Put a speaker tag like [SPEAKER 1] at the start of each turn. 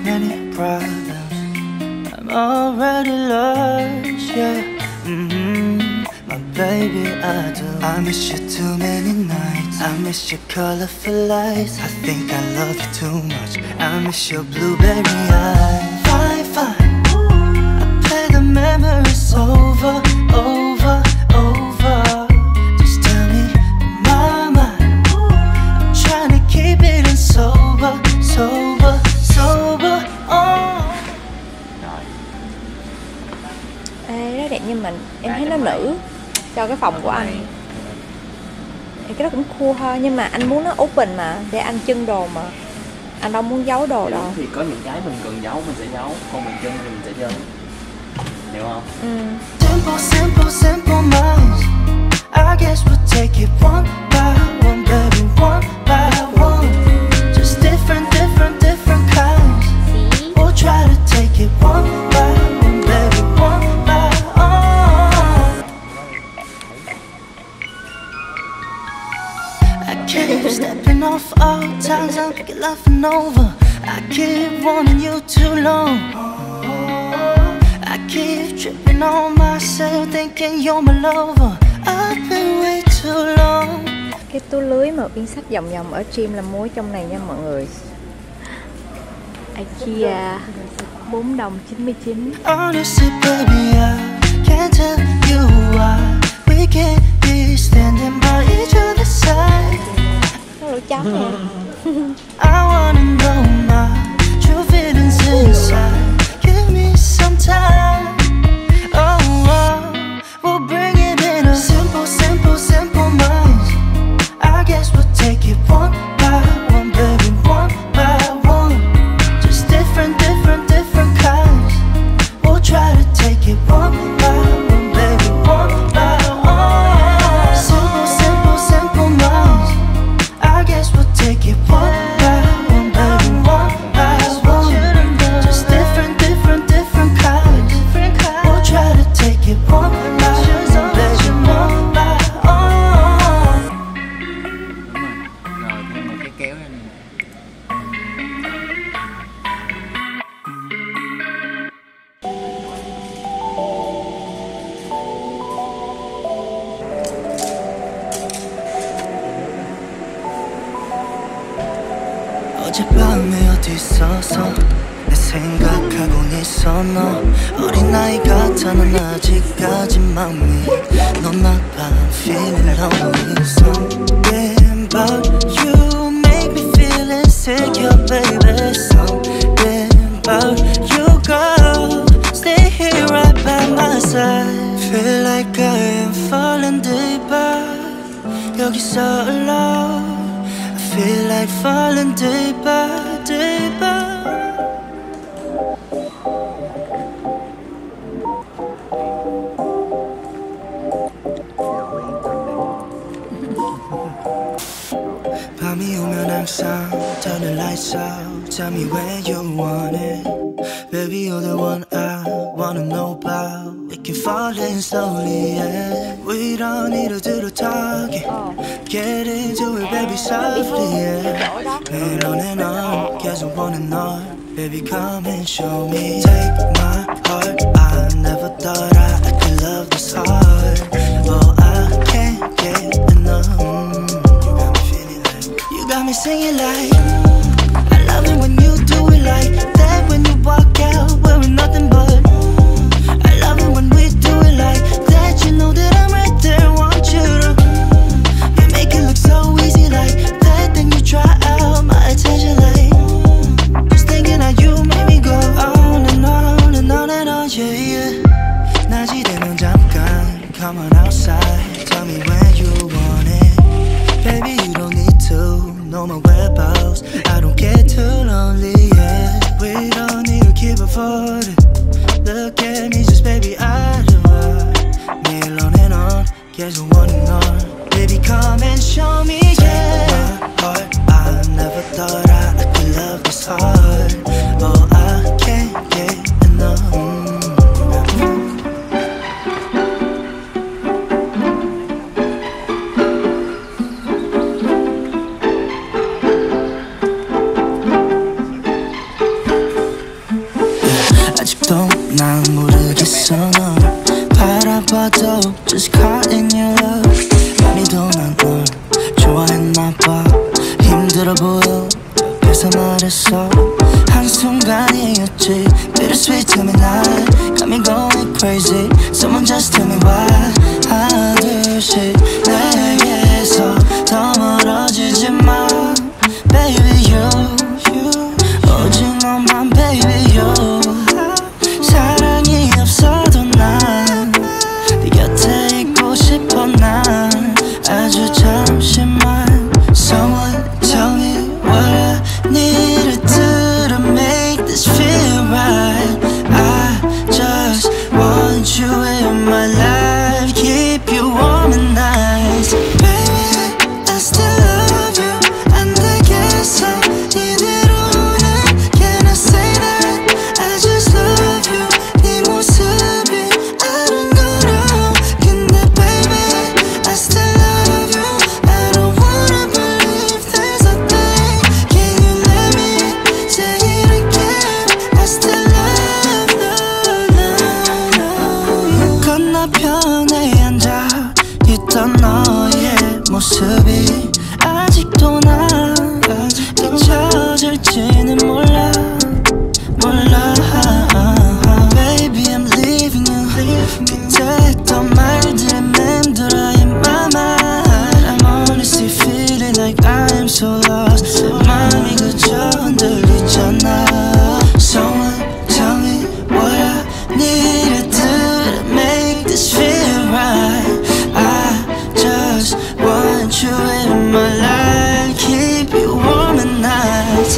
[SPEAKER 1] many problems. I'm already lost, yeah. My baby, I do. I miss you too many nights. I miss your colorful lights. I think I love you too much. I miss your blueberry eyes. Fine, fine. I play the memories over, over, over. Just tell me my mind. I'm trying to keep it in sober, sober, sober. Oh.
[SPEAKER 2] Ê, nó đẹp như mình. Em thấy nó nữ cho cái phòng của anh. Thì cái đó cũng cool thôi. Nhưng mà anh muốn nó open mà, để anh trưng đồ mà. Anh đâu muốn giấu đồ đâu.
[SPEAKER 3] Thì có những cái mình cần giấu mình sẽ giấu, còn mình trưng thì mình sẽ trưng. Hiểu không?
[SPEAKER 1] Simple, simple, simple minds. I guess we'll take it one by one, baby, one by one. Just different, different, different kinds. We'll try to take it one by one, baby, one by one. I keep stepping off all times, I keep laughing over. I keep wanting you too long. I keep tripping on myself, thinking you're my lover. I've been way too long.
[SPEAKER 2] Cái túi lưới mà yên sách vòng vòng ở gym là mua trong này nha mọi người. IKEA 4 đồng 99.
[SPEAKER 1] Honestly baby, I can't tell you why we can't be standing by each other's side.
[SPEAKER 2] Nó lỗ chó nè.
[SPEAKER 1] I wanna know my true feelings inside. Give me some time. Oh, oh, we'll bring it in a simple, simple, simple minds. I guess we'll take it one by one, baby, one by one. Just different, different, different kinds. We'll try to take it one by one, baby, one by one. Simple, simple, simple minds. I guess we'll take it one by one, baby, one by one. Just different, different, different kinds. We'll try to take it one by one, baby, one by one.
[SPEAKER 3] Rồi thêm một cái kéo ra này.
[SPEAKER 1] 어젯밤에 어디 있었어 내 생각하고 있어 너 어린아이 같아 넌 아직까지 맘이 너나 봐 feeling lonely Something about you make me feel insecure baby Something about you girl Stay here right by my side Feel like I am falling deeper 여기서 alone I feel like falling deeper, deeper 밤이 오면 항상 turn the lights out Tell me where you want it Baby you're the one I wanna know about We can fall in slowly, yeah We don't need to do the talking Get into it, baby, softly, yeah We're on and on, 계속 원해 널 Baby, come and show me Take my heart I never thought I could love this hard Oh, I can't get enough You got me feeling like You got me singing like I love it when you do it like that When you walk out wearing nothing but I love it when we do it like that You know that I'm right there, want you to You make it look so easy like that Then you try out my attention like Just thinking how you make me go on and on and on and on, yeah, yeah 낮이 되면 잠깐 come on outside Tell me where you want it Baby, you don't need to know my whereabouts I don't get too lonely, yeah We don't need to keep avoiding Look at me, just baby, I do 매일 on and on 계속 원하는 널 Baby, come and show me, yeah My heart, I never thought I could love this hard Oh, I can't get enough 난 모르겠어 널 바라봐도 just caught in your love 많이도 난 널 좋아했나봐 힘들어 보여 옆에서 말했어 한순간이었지 Bittersweet tell me now Got me going crazy Someone just tell me why 하나 둘씩 내게서 더 멀어지지 마 Baby you 오직 너만 baby you 사랑이 없어도 난 네 곁에 있고 싶어 난 아주 잠시만 Someone tell me what I need to do to make this feel right I just want you in my life Keep you warm and nice Baby I still love you 안 되겠어 이대로는 Can I say that I just love you 네 모습이 아름다워 근데 baby I still love you I don't wanna believe there's a thing Can you let me say it again I still love you 건너편에 앉아 있던 너의 모습이 아직도 난 잊혀질지는 몰라 Baby I'm leaving you 그때 했던 말들이 맴돌아 in my mind I'm honestly feeling like I am so lost 마음이 그저 흔들리잖아 Someone tell me what I need to do to make this feel right I just want you in my life Keep you warm at night